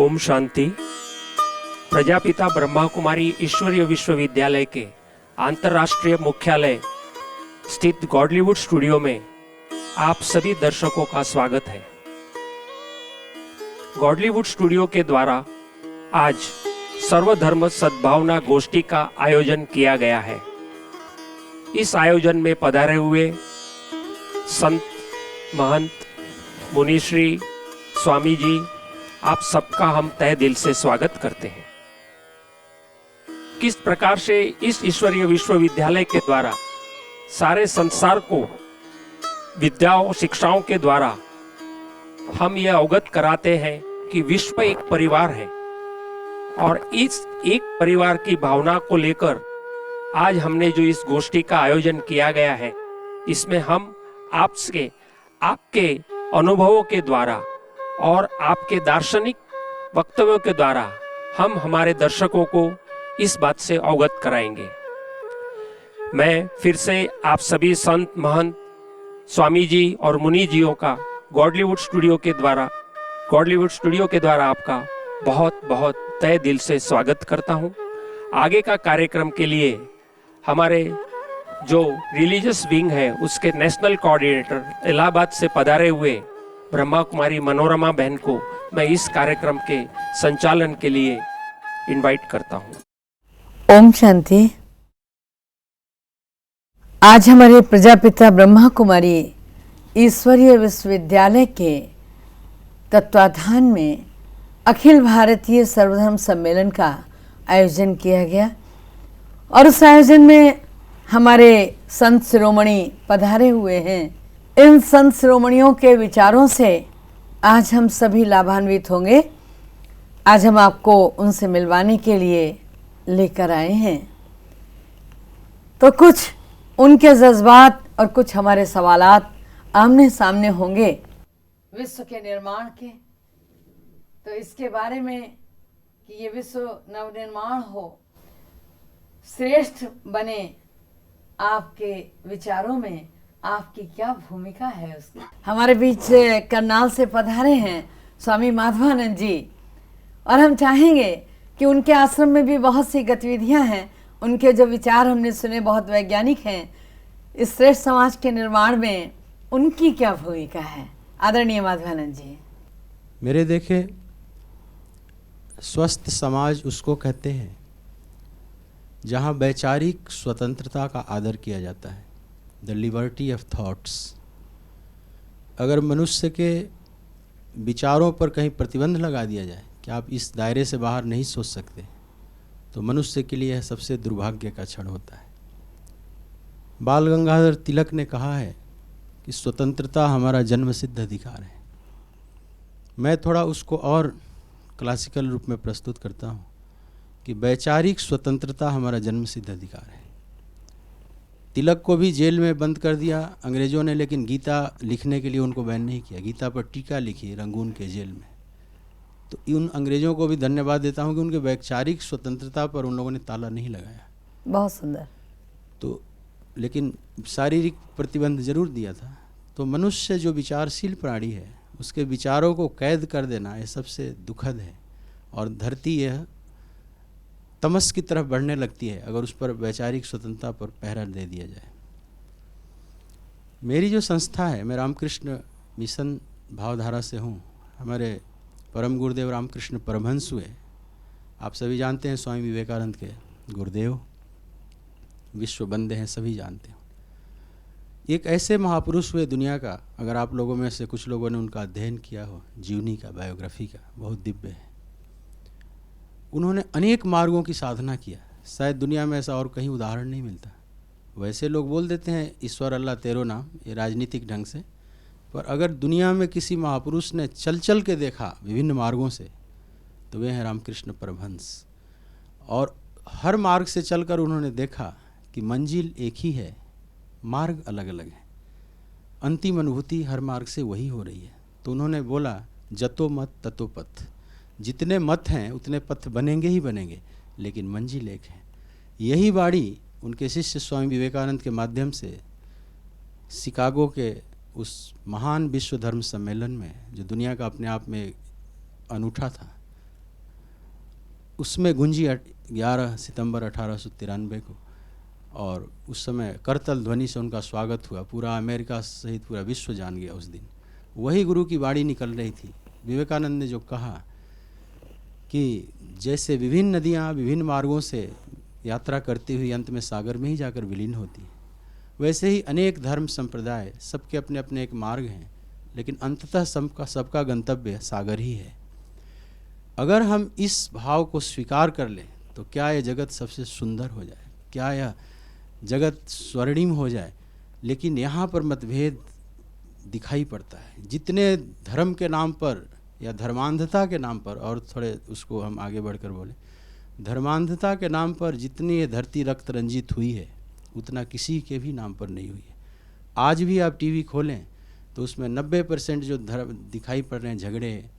ओम शांति। प्रजापिता ब्रह्मा कुमारी ईश्वरीय विश्वविद्यालय के अंतर्राष्ट्रीय मुख्यालय स्थित गॉडलीवुड स्टूडियो में आप सभी दर्शकों का स्वागत है। गॉडलीवुड स्टूडियो के द्वारा आज सर्वधर्म सद्भावना गोष्ठी का आयोजन किया गया है। इस आयोजन में पधारे हुए संत, महंत, मुनिश्री, स्वामी जी, आप सबका हम तहे दिल से स्वागत करते हैं। किस प्रकार से इस ईश्वरीय विश्वविद्यालय के द्वारा सारे संसार को विद्याओं शिक्षाओं के द्वारा हम यह अवगत कराते हैं कि विश्व एक परिवार है और इस एक परिवार की भावना को लेकर आज हमने जो इस गोष्ठी का आयोजन किया गया है, इसमें हम आपसे आपके अनुभवों के द्वारा और आपके दार्शनिक वक्तव्यों के द्वारा हम हमारे दर्शकों को इस बात से अवगत कराएंगे। मैं फिर से आप सभी संत, महंत, स्वामी जी और मुनि जियों का गॉडलीवुड स्टूडियो के द्वारा आपका बहुत बहुत तहे दिल से स्वागत करता हूं। आगे का कार्यक्रम के लिए हमारे जो रिलीजियस विंग है उसके नेशनल कोऑर्डिनेटर इलाहाबाद से पधारे हुए ब्रह्मा कुमारी मनोरमा बहन को मैं इस कार्यक्रम के संचालन के लिए इनवाइट करता हूं। ओम शांति। आज हमारे प्रजापिता ब्रह्मा कुमारी ईश्वरीय विश्वविद्यालय के तत्वाधान में अखिल भारतीय सर्वधर्म सम्मेलन का आयोजन किया गया और उस आयोजन में हमारे संत शिरोमणि पधारे हुए हैं। इन संत शिरोमणियों के विचारों से आज हम सभी लाभान्वित होंगे। आज हम आपको उनसे मिलवाने के लिए लेकर आए हैं। तो कुछ उनके जज्बात और कुछ हमारे सवालात आमने सामने होंगे विश्व के निर्माण के। तो इसके बारे में कि ये विश्व नवनिर्माण हो, श्रेष्ठ बने, आपके विचारों में आपकी क्या भूमिका है उसकी। हमारे बीच करनाल से पधारे हैं स्वामी माधवानंद जी और हम चाहेंगे कि उनके आश्रम में भी बहुत सी गतिविधियां हैं। उनके जो विचार हमने सुने बहुत वैज्ञानिक हैं। इस श्रेष्ठ समाज के निर्माण में उनकी क्या भूमिका है। आदरणीय माधवानंद जी। मेरे देखे स्वस्थ समाज उसको कहते हैं जहाँ वैचारिक स्वतंत्रता का आदर किया जाता है, द लिबर्टी ऑफ थॉट्स। अगर मनुष्य के विचारों पर कहीं प्रतिबंध लगा दिया जाए कि आप इस दायरे से बाहर नहीं सोच सकते, तो मनुष्य के लिए यह सबसे दुर्भाग्य का क्षण होता है। बाल गंगाधर तिलक ने कहा है कि स्वतंत्रता हमारा जन्मसिद्ध अधिकार है। मैं थोड़ा उसको और क्लासिकल रूप में प्रस्तुत करता हूँ कि वैचारिक स्वतंत्रता हमारा जन्मसिद्ध अधिकार है। तिलक को भी जेल में बंद कर दिया अंग्रेज़ों ने, लेकिन गीता लिखने के लिए उनको बैन नहीं किया। गीता पर टीका लिखी रंगून के जेल में। तो उन अंग्रेज़ों को भी धन्यवाद देता हूँ कि उनके वैचारिक स्वतंत्रता पर उन लोगों ने ताला नहीं लगाया। बहुत सुंदर। तो लेकिन शारीरिक प्रतिबंध जरूर दिया था। तो मनुष्य जो विचारशील प्राणी है उसके विचारों को कैद कर देना यह सबसे दुखद है और धरती यह तमस की तरफ बढ़ने लगती है अगर उस पर वैचारिक स्वतंत्रता पर पहरा दे दिया जाए। मेरी जो संस्था है, मैं रामकृष्ण मिशन भावधारा से हूँ। हमारे परम गुरुदेव रामकृष्ण परमहंस हुए, आप सभी जानते हैं, स्वामी विवेकानंद के गुरुदेव, विश्व बंदे हैं, सभी जानते हैं। एक ऐसे महापुरुष हुए दुनिया का, अगर आप लोगों में से कुछ लोगों ने उनका अध्ययन किया हो, जीवनी का, बायोग्राफी का, बहुत दिव्य है। उन्होंने अनेक मार्गों की साधना किया। शायद दुनिया में ऐसा और कहीं उदाहरण नहीं मिलता। वैसे लोग बोल देते हैं ईश्वर अल्लाह तेरो नाम, ये राजनीतिक ढंग से, पर अगर दुनिया में किसी महापुरुष ने चल चल के देखा विभिन्न मार्गों से, तो वे हैं रामकृष्ण परमहंस। और हर मार्ग से चलकर उन्होंने देखा कि मंजिल एक ही है, मार्ग अलग अलग है, अंतिम अनुभूति हर मार्ग से वही हो रही है। तो उन्होंने बोला जतो मत ततो पथ, जितने मत हैं उतने पथ बनेंगे ही बनेंगे, लेकिन मंजिल एक है। यही वाणी उनके शिष्य स्वामी विवेकानंद के माध्यम से शिकागो के उस महान विश्व धर्म सम्मेलन में, जो दुनिया का अपने आप में अनूठा था, उसमें गुंजी 11 सितंबर 1893 को, और उस समय करतल ध्वनि से उनका स्वागत हुआ। पूरा अमेरिका सहित पूरा विश्व जान गया उस दिन। वही गुरु की वाणी निकल रही थी। विवेकानंद ने जो कहा कि जैसे विभिन्न नदियाँ विभिन्न मार्गों से यात्रा करती हुई अंत में सागर में ही जाकर विलीन होती हैं, वैसे ही अनेक धर्म संप्रदाय सबके अपने अपने एक मार्ग हैं, लेकिन अंततः सबका गंतव्य सागर ही है। अगर हम इस भाव को स्वीकार कर लें तो क्या यह जगत सबसे सुंदर हो जाए, क्या यह जगत स्वर्णिम हो जाए। लेकिन यहाँ पर मतभेद दिखाई पड़ता है। जितने धर्म के नाम पर या धर्मांधता के नाम पर, और थोड़े उसको हम आगे बढ़कर बोले, धर्मांधता के नाम पर जितनी ये धरती रक्त रंजित हुई है उतना किसी के भी नाम पर नहीं हुई है। आज भी आप टीवी खोलें तो उसमें 90% जो धर्म दिखाई पड़ रहे हैं झगड़े,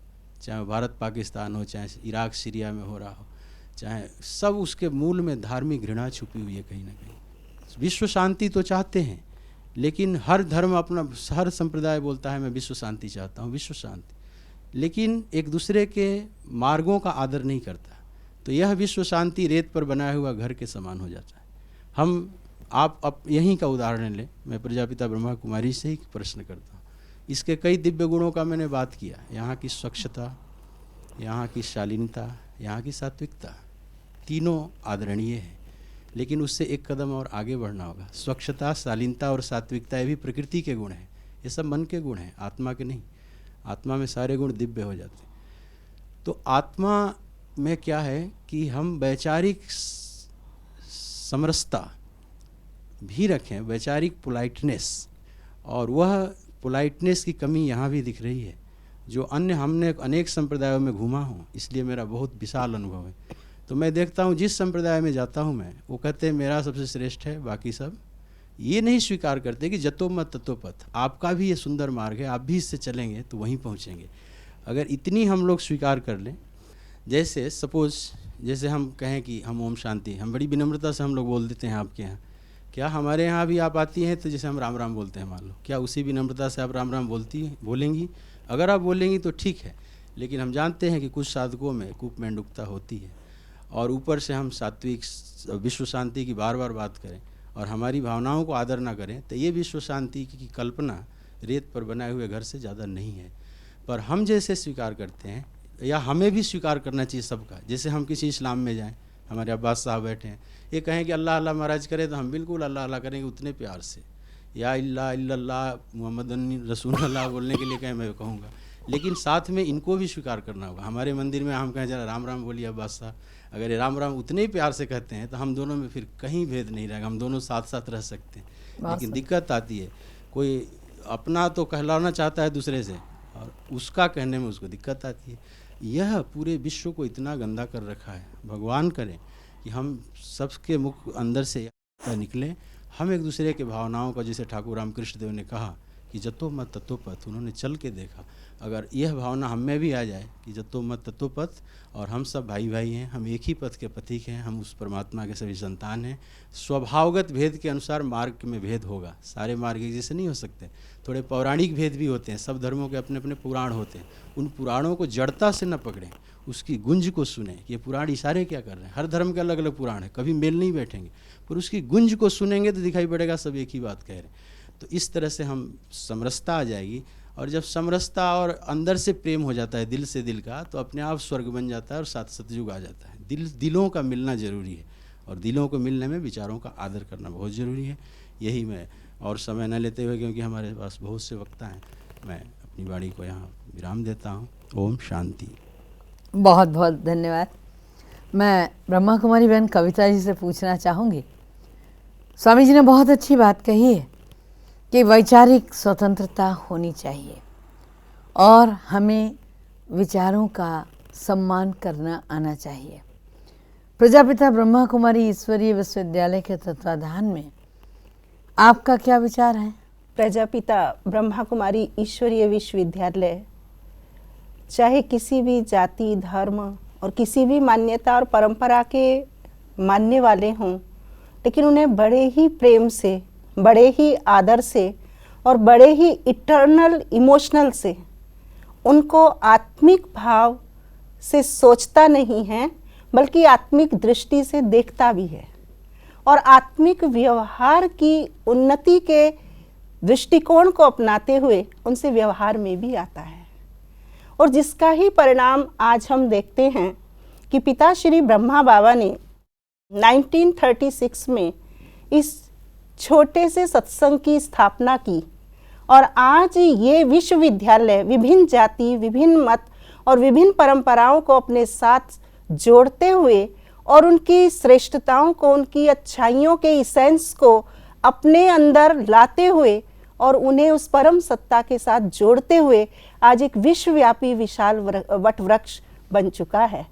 चाहे भारत पाकिस्तान हो, चाहे इराक सीरिया में हो रहा हो, चाहे सब उसके मूल में धार्मिक घृणा छुपी हुई है कहीं ना कहीं। विश्व शांति तो चाहते हैं, लेकिन हर धर्म अपना, हर संप्रदाय बोलता है मैं विश्व शांति चाहता हूँ, विश्व शांति, लेकिन एक दूसरे के मार्गों का आदर नहीं करता। तो यह विश्व शांति रेत पर बनाया हुआ घर के समान हो जाता है। आप यहीं का उदाहरण लें। मैं प्रजापिता ब्रह्मा कुमारी से ही प्रश्न करता हूँ। इसके कई दिव्य गुणों का मैंने बात किया। यहाँ की स्वच्छता, यहाँ की शालीनता, यहाँ की सात्विकता, तीनों आदरणीय है, लेकिन उससे एक कदम और आगे बढ़ना होगा। स्वच्छता, शालीनता और सात्विकता ये भी प्रकृति के गुण हैं, ये सब मन के गुण हैं, आत्मा के नहीं। आत्मा में सारे गुण दिव्य हो जाते हैं। तो आत्मा में क्या है कि हम वैचारिक समरसता भी रखें, वैचारिक पोलाइटनेस, और वह पोलाइटनेस की कमी यहाँ भी दिख रही है, जो हमने अनेक संप्रदायों में घूमा हूँ, इसलिए मेरा बहुत विशाल अनुभव है। तो मैं देखता हूँ जिस संप्रदाय में जाता हूँ मैं, वो कहते हैं मेरा सबसे श्रेष्ठ है, बाकी सब ये नहीं स्वीकार करते कि जतो मत ततो पथ, आपका भी ये सुंदर मार्ग है, आप भी इससे चलेंगे तो वहीं पहुँचेंगे। अगर इतनी हम लोग स्वीकार कर लें, जैसे सपोज जैसे हम कहें कि हम ओम शांति, हम बड़ी विनम्रता से हम लोग बोल देते हैं आपके यहाँ, क्या हमारे यहाँ भी आप आती हैं तो जैसे हम राम राम बोलते हैं मान लो, क्या उसी विनम्रता से आप राम राम बोलेंगी? अगर आप बोलेंगी तो ठीक है, लेकिन हम जानते हैं कि कुछ साधकों में कूप मेंढुकता होती है, और ऊपर से हम सात्विक विश्व शांति की बार बार बात करें और हमारी भावनाओं को आदर ना करें, तो ये विश्व शांति की कल्पना रेत पर बनाए हुए घर से ज़्यादा नहीं है। पर हम जैसे स्वीकार करते हैं, या हमें भी स्वीकार करना चाहिए सबका। जैसे हम किसी इस्लाम में जाएं, हमारे अब्बास साहब बैठे हैं, ये कहें कि अल्लाह अल्लाह महाराज करें तो हम बिल्कुल अल्लाह अल्लाह करेंगे उतने प्यार से, या इल्लल्लाह मुहम्मदन रसूलुल्लाह बोलने के लिए कहें, मैं कहूँगा, लेकिन साथ में इनको भी स्वीकार करना होगा। हमारे मंदिर में हम कहें जरा राम राम बोलिए अब्बास साहब, अगर ये राम राम उतने ही प्यार से कहते हैं तो हम दोनों में फिर कहीं भेद नहीं रहेगा, हम दोनों साथ साथ रह सकते हैं। लेकिन दिक्कत आती है, कोई अपना तो कहलाना चाहता है दूसरे से, और उसका कहने में उसको दिक्कत आती है। यह पूरे विश्व को इतना गंदा कर रखा है। भगवान करें कि हम सबके मुख अंदर से निकलें, हम एक दूसरे के भावनाओं का, जैसे ठाकुर रामकृष्ण देव ने कहा कि जतो मत ततो पथ, उन्होंने चल के देखा। अगर यह भावना हम में भी आ जाए कि जतो मत ततो पथ, और हम सब भाई भाई हैं, हम एक ही पथ के पथिक हैं, हम उस परमात्मा के सभी संतान हैं। स्वभावगत भेद के अनुसार मार्ग में भेद होगा, सारे मार्ग एक जैसे नहीं हो सकते, थोड़े पौराणिक भेद भी होते हैं, सब धर्मों के अपने अपने पुराण होते हैं। उन पुराणों को जड़ता से न पकड़ें, उसकी गुंज को सुने, ये पुराण इशारे क्या कर रहे हैं। हर धर्म के अलग अलग पुराण है, कभी मेल नहीं बैठेंगे, पर उसकी गुंज को सुनेंगे तो दिखाई पड़ेगा सब एक ही बात कह रहे हैं। तो इस तरह से हम समरसता आ जाएगी, और जब समरसता और अंदर से प्रेम हो जाता है दिल से दिल का, तो अपने आप स्वर्ग बन जाता है और साथ सतयुग आ जाता है। दिलों का मिलना ज़रूरी है, और दिलों को मिलने में विचारों का आदर करना बहुत ज़रूरी है। यही मैं, और समय न लेते हुए, क्योंकि हमारे पास बहुत से वक्ता हैं, मैं अपनी वाणी को यहाँ विराम देता हूँ। ओम शांति। बहुत बहुत धन्यवाद। मैं ब्रह्मा कुमारी बहन कविता जी से पूछना चाहूँगी, स्वामी जी ने बहुत अच्छी बात कही है कि वैचारिक स्वतंत्रता होनी चाहिए, और हमें विचारों का सम्मान करना आना चाहिए। प्रजापिता ब्रह्मा कुमारी ईश्वरीय विश्वविद्यालय के तत्वाधान में आपका क्या विचार है? प्रजापिता ब्रह्मा कुमारी ईश्वरीय विश्वविद्यालय चाहे किसी भी जाति, धर्म और किसी भी मान्यता और परंपरा के मानने वाले हों, लेकिन उन्हें बड़े ही प्रेम से, बड़े ही आदर से और बड़े ही इटर्नल इमोशनल से, उनको आत्मिक भाव से सोचता नहीं है, बल्कि आत्मिक दृष्टि से देखता भी है और आत्मिक व्यवहार की उन्नति के दृष्टिकोण को अपनाते हुए उनसे व्यवहार में भी आता है। और जिसका ही परिणाम आज हम देखते हैं कि पिता श्री ब्रह्मा बाबा ने 1936 में इस छोटे से सत्संग की स्थापना की और आज ये विश्वविद्यालय विभिन्न जाति, विभिन्न मत और विभिन्न परंपराओं को अपने साथ जोड़ते हुए और उनकी श्रेष्ठताओं को, उनकी अच्छाइयों के इसेंस को अपने अंदर लाते हुए और उन्हें उस परम सत्ता के साथ जोड़ते हुए आज एक विश्वव्यापी विशाल वट वृक्ष बन चुका है।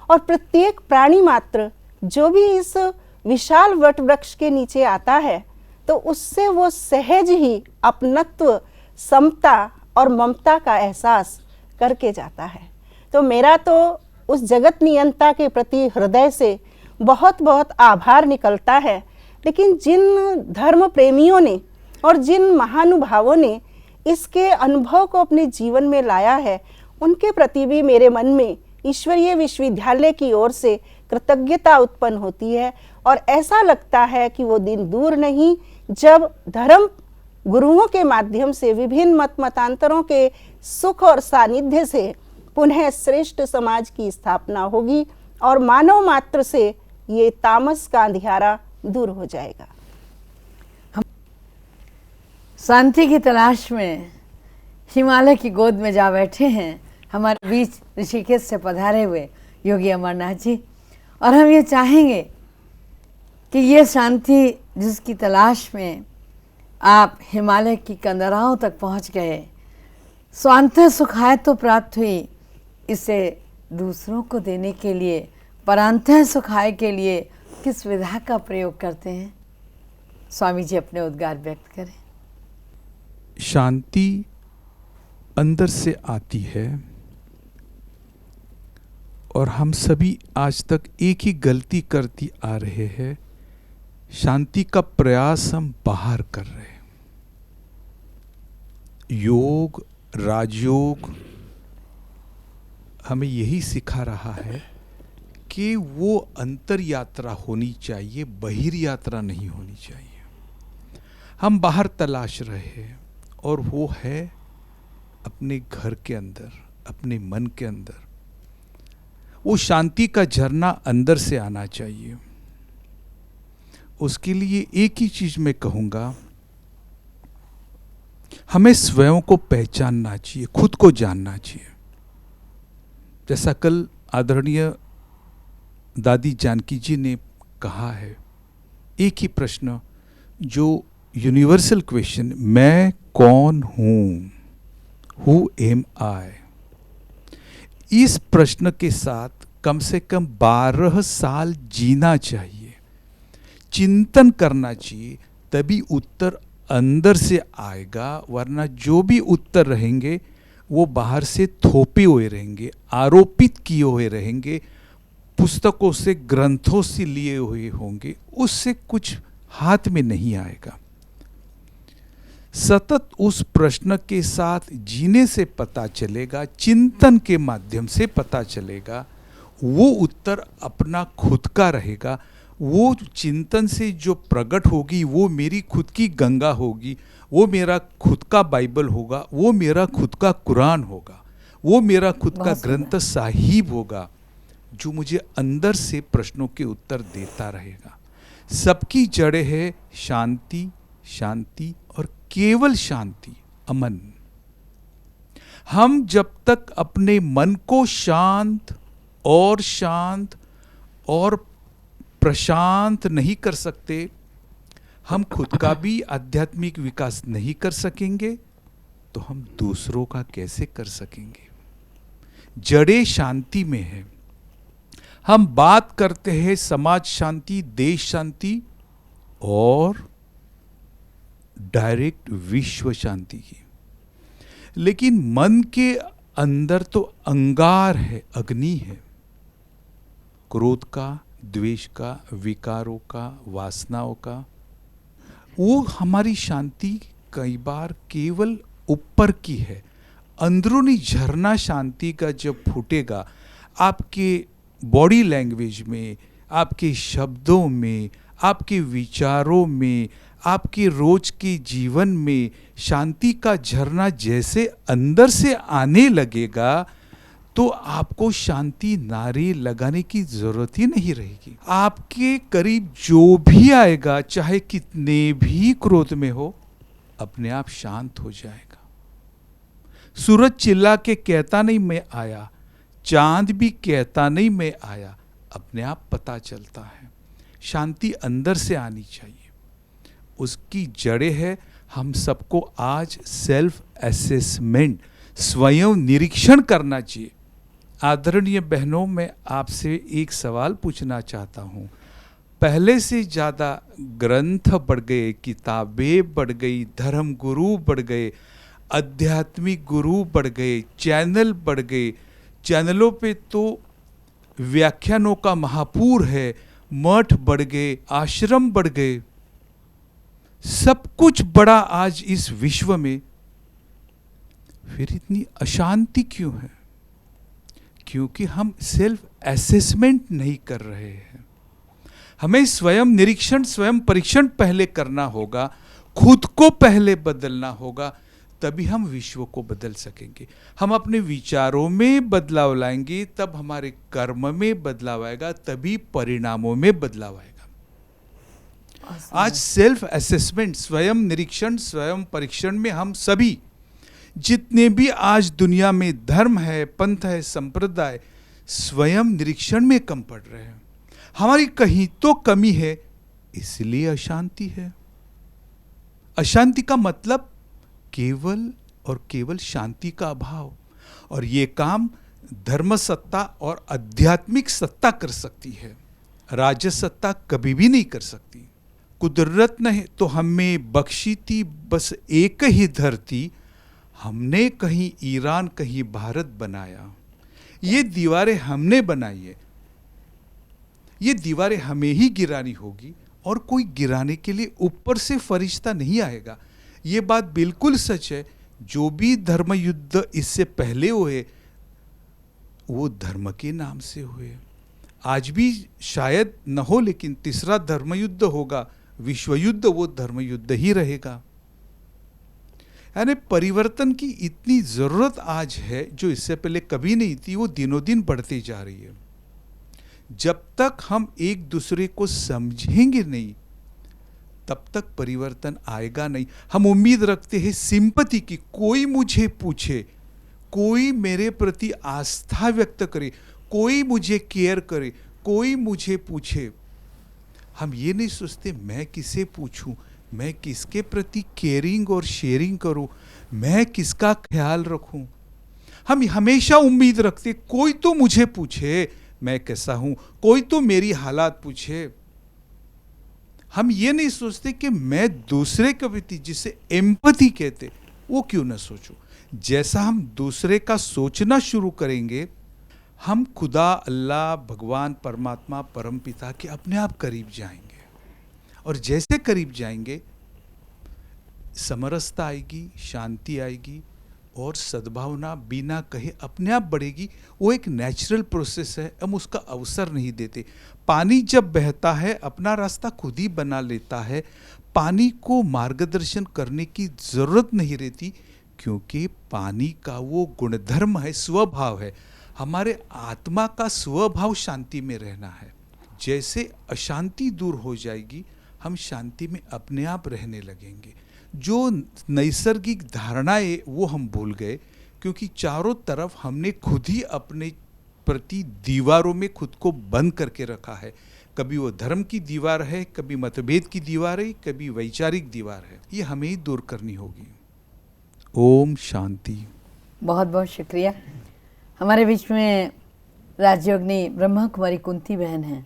और प्रत्येक प्राणी मात्र जो भी इस विशाल वट वृक्ष के नीचे आता है तो उससे वो सहज ही अपनत्व, समता और ममता का एहसास करके जाता है। तो मेरा तो उस जगत नियंता के प्रति हृदय से बहुत बहुत आभार निकलता है। लेकिन जिन धर्म प्रेमियों ने और जिन महानुभावों ने इसके अनुभव को अपने जीवन में लाया है, उनके प्रति भी मेरे मन में ईश्वरीय विश्वविद्यालय की ओर से कृतज्ञता उत्पन्न होती है और ऐसा लगता है कि वो दिन दूर नहीं जब धर्म गुरुओं के माध्यम से विभिन्न मत मतांतरों के सुख और सानिध्य से पुनः श्रेष्ठ समाज की स्थापना होगी और मानव मात्र से ये तामस का अंधियारा दूर हो जाएगा। शांति की तलाश में हिमालय की गोद में जा बैठे हैं हमारे बीच ऋषिकेश से पधारे हुए योगी अमरनाथ जी, और हम ये चाहेंगे कि ये शांति जिसकी तलाश में आप हिमालय की कंदराओं तक पहुंच गए, स्वांत सुखाय तो प्राप्त हुई, इसे दूसरों को देने के लिए, परांत सुखाय के लिए किस विधा का प्रयोग करते हैं? स्वामी जी अपने उद्गार व्यक्त करें। शांति अंदर से आती है और हम सभी आज तक एक ही गलती करती आ रहे हैं, शांति का प्रयास हम बाहर कर रहे हैं। योग, राजयोग हमें यही सिखा रहा है कि वो अंतर यात्रा होनी चाहिए, बहिर यात्रा नहीं होनी चाहिए। हम बाहर तलाश रहे हैं और वो है अपने घर के अंदर, अपने मन के अंदर। वो शांति का झरना अंदर से आना चाहिए। उसके लिए एक ही चीज मैं कहूंगा, हमें स्वयं को पहचानना चाहिए, खुद को जानना चाहिए। जैसा कल आदरणीय दादी जानकी जी ने कहा है, एक ही प्रश्न जो यूनिवर्सल क्वेश्चन, मैं कौन हूं, हु एम आई। इस प्रश्न के साथ कम से कम 12 साल जीना चाहिए, चिंतन करना चाहिए, तभी उत्तर अंदर से आएगा। वरना जो भी उत्तर रहेंगे वो बाहर से थोपे हुए रहेंगे, आरोपित किए हुए रहेंगे, पुस्तकों से, ग्रंथों से लिए हुए होंगे, उससे कुछ हाथ में नहीं आएगा। सतत उस प्रश्न के साथ जीने से पता चलेगा, चिंतन के माध्यम से पता चलेगा, वो उत्तर अपना खुद का रहेगा। वो चिंतन से जो प्रकट होगी वो मेरी खुद की गंगा होगी, वो मेरा खुद का बाइबल होगा, वो मेरा खुद का कुरान होगा, वो मेरा खुद का ग्रंथ साहिब होगा, जो मुझे अंदर से प्रश्नों के उत्तर देता रहेगा। सबकी जड़ें है शांति, शांति और केवल शांति, अमन। हम जब तक अपने मन को शांत और प्रशांत नहीं कर सकते, हम खुद का भी आध्यात्मिक विकास नहीं कर सकेंगे, तो हम दूसरों का कैसे कर सकेंगे? जड़ें शांति में है। हम बात करते हैं समाज शांति, देश शांति और डायरेक्ट विश्व शांति की, लेकिन मन के अंदर तो अंगार है, अग्नि है, क्रोध का, द्वेष का, विकारों का, वासनाओं का। वो हमारी शांति कई बार केवल ऊपर की है। अंदरूनी झरना शांति का जब फूटेगा, आपके बॉडी लैंग्वेज में, आपके शब्दों में, आपके विचारों में, आपके रोज के जीवन में शांति का झरना जैसे अंदर से आने लगेगा तो आपको शांति नारे लगाने की जरूरत ही नहीं रहेगी। आपके करीब जो भी आएगा, चाहे कितने भी क्रोध में हो, अपने आप शांत हो जाएगा। सूरज चिल्ला के कहता नहीं मैं आया, चांद भी कहता नहीं मैं आया, अपने आप पता चलता है। शांति अंदर से आनी चाहिए, उसकी जड़ें है। हम सबको आज सेल्फ असेसमेंट, स्वयं निरीक्षण करना चाहिए। आदरणीय बहनों, मैं आपसे एक सवाल पूछना चाहता हूँ। पहले से ज़्यादा ग्रंथ बढ़ गए, किताबें बढ़ गई, धर्म गुरु बढ़ गए, आध्यात्मिक गुरु बढ़ गए, चैनल बढ़ गए। चैनलों पे तो व्याख्यानों का महापूर है, मठ बढ़ गए, आश्रम बढ़ गए, सब कुछ बड़ा आज इस विश्व में, फिर इतनी अशांति क्यों है? क्योंकि हम सेल्फ असेसमेंट नहीं कर रहे हैं। हमें स्वयं निरीक्षण, स्वयं परीक्षण पहले करना होगा, खुद को पहले बदलना होगा, तभी हम विश्व को बदल सकेंगे। हम अपने विचारों में बदलाव लाएंगे, तब हमारे कर्म में बदलाव आएगा, तभी परिणामों में बदलाव आएगा। आज सेल्फ असेसमेंट, स्वयं निरीक्षण, स्वयं परीक्षण में हम सभी जितने भी आज दुनिया में धर्म है, पंथ है, संप्रदाय, स्वयं निरीक्षण में कम पड़ रहे हैं। हमारी कहीं तो कमी है, इसलिए अशांति है। अशांति का मतलब केवल और केवल शांति का अभाव, और ये काम धर्म सत्ता और आध्यात्मिक सत्ता कर सकती है, राज्य सत्ता कभी भी नहीं कर सकती। कुदरत ने तो हमें बख्शी थी बस एक ही धरती, हमने कहीं ईरान कहीं भारत बनाया। ये दीवारें हमने बनाई है, ये दीवारें हमें ही गिरानी होगी, और कोई गिराने के लिए ऊपर से फरिश्ता नहीं आएगा। ये बात बिल्कुल सच है। जो भी धर्म युद्ध इससे पहले हुए, वो धर्म के नाम से हुए। आज भी शायद न हो, लेकिन तीसरा धर्म युद्ध होगा, विश्व युद्ध, वो धर्म युद्ध ही रहेगा। यानी परिवर्तन की इतनी जरूरत आज है जो इससे पहले कभी नहीं थी, वो दिनों दिन बढ़ती जा रही है। जब तक हम एक दूसरे को समझेंगे नहीं, तब तक परिवर्तन आएगा नहीं। हम उम्मीद रखते हैं सिंपैथी की, कोई मुझे पूछे, कोई मेरे प्रति आस्था व्यक्त करे, कोई मुझे केयर करे, कोई मुझे पूछे। हम ये नहीं सोचते मैं किसे पूछूं, मैं किसके प्रति केयरिंग और शेयरिंग करूं, मैं किसका ख्याल रखूं। हम हमेशा उम्मीद रखते कोई तो मुझे पूछे मैं कैसा हूं, कोई तो मेरी हालात पूछे। हम ये नहीं सोचते कि मैं दूसरे के प्रति, जिसे एम्पैथी कहते, वो क्यों ना सोचूं। जैसा हम दूसरे का सोचना शुरू करेंगे, हम खुदा, अल्लाह, भगवान, परमात्मा, परमपिता के अपने आप करीब जाएंगे। और जैसे करीब जाएंगे, समरसता आएगी, शांति आएगी, और सद्भावना बिना कहे अपने आप बढ़ेगी। वो एक नेचुरल प्रोसेस है, हम उसका अवसर नहीं देते। पानी जब बहता है अपना रास्ता खुद ही बना लेता है। पानी को मार्गदर्शन करने की जरूरत नहीं रहती, क्योंकि पानी का वो गुणधर्म है, स्वभाव है। हमारे आत्मा का स्वभाव शांति में रहना है। जैसे अशांति दूर हो जाएगी, हम शांति में अपने आप रहने लगेंगे। जो नैसर्गिक धारणाएं वो हम भूल गए, क्योंकि चारों तरफ हमने खुद ही अपने प्रति दीवारों में खुद को बंद करके रखा है। कभी वो धर्म की दीवार है, कभी मतभेद की दीवार है, कभी वैचारिक दीवार है। ये हमें ही दूर करनी होगी। ओम शांति। बहुत बहुत शुक्रिया। हमारे बीच में राजयोगिनी ब्रह्मा कुमारी कुंती बहन हैं।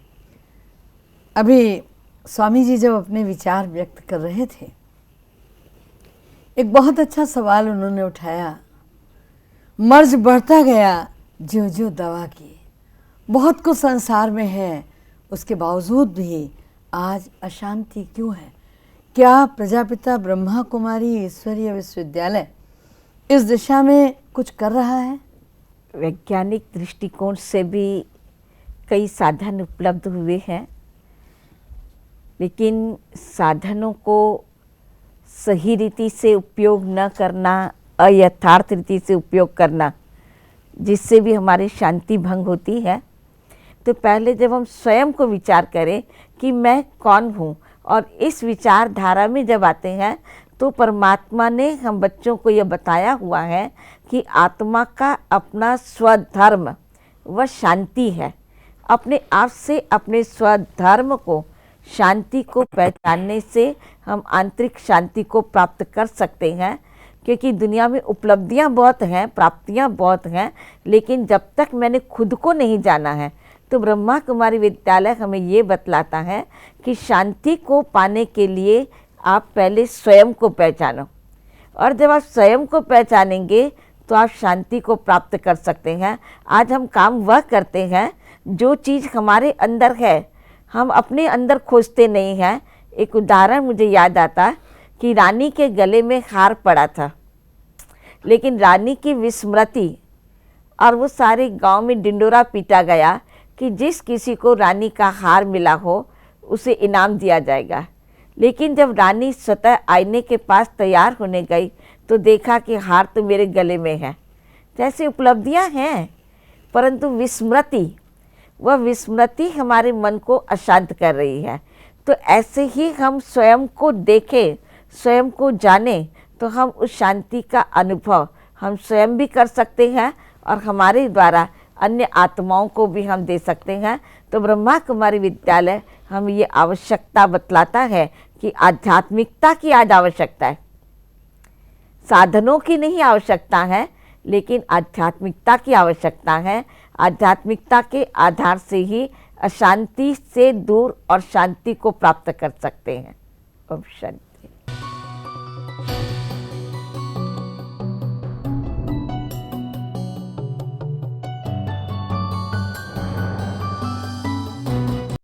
अभी स्वामी जी जब अपने विचार व्यक्त कर रहे थे, एक बहुत अच्छा सवाल उन्होंने उठाया। मर्ज बढ़ता गया जो जो दवा की, बहुत कुछ संसार में है, उसके बावजूद भी आज अशांति क्यों है? क्या प्रजापिता ब्रह्मा कुमारी ईश्वरीय विश्वविद्यालय इस दिशा में कुछ कर रहा है? वैज्ञानिक दृष्टिकोण से भी कई साधन उपलब्ध हुए हैं, लेकिन साधनों को सही रीति से उपयोग न करना, अयथार्थ रीति से उपयोग करना, जिससे भी हमारी शांति भंग होती है। तो पहले जब हम स्वयं को विचार करें कि मैं कौन हूँ, और इस विचारधारा में जब आते हैं तो परमात्मा ने हम बच्चों को यह बताया हुआ है कि आत्मा का अपना स्वधर्म वह शांति है। अपने आप से अपने स्वधर्म को, शांति को पहचानने से हम आंतरिक शांति को प्राप्त कर सकते हैं। क्योंकि दुनिया में उपलब्धियां बहुत हैं, प्राप्तियां बहुत हैं, लेकिन जब तक मैंने खुद को नहीं जाना है, तो ब्रह्मा कुमारी विद्यालय हमें ये बतलाता है कि शांति को पाने के लिए आप पहले स्वयं को पहचानो, और जब आप स्वयं को पहचानेंगे तो आप शांति को प्राप्त कर सकते हैं। आज हम काम वह करते हैं जो चीज़ हमारे अंदर है, हम अपने अंदर खोजते नहीं हैं। एक उदाहरण मुझे याद आता कि रानी के गले में हार पड़ा था, लेकिन रानी की विस्मृति, और वो सारे गांव में डिंडोरा पीटा गया कि जिस किसी को रानी का हार मिला हो उसे इनाम दिया जाएगा। लेकिन जब रानी स्वतः आईने के पास तैयार होने गई तो देखा कि हार तो मेरे गले में है। जैसे उपलब्धियां हैं, परंतु विस्मृति, वह विस्मृति हमारे मन को अशांत कर रही है। तो ऐसे ही हम स्वयं को देखें, स्वयं को जानें, तो हम उस शांति का अनुभव हम स्वयं भी कर सकते हैं और हमारे द्वारा अन्य आत्माओं को भी हम दे सकते हैं। तो ब्रह्मा कुमारी विद्यालय हमें ये आवश्यकता बतलाता है कि आध्यात्मिकता की आज आवश्यकता है, साधनों की नहीं आवश्यकता है, लेकिन आध्यात्मिकता की आवश्यकता है। आध्यात्मिकता के आधार से ही अशांति से दूर और शांति को प्राप्त कर सकते हैं। ओम शांति।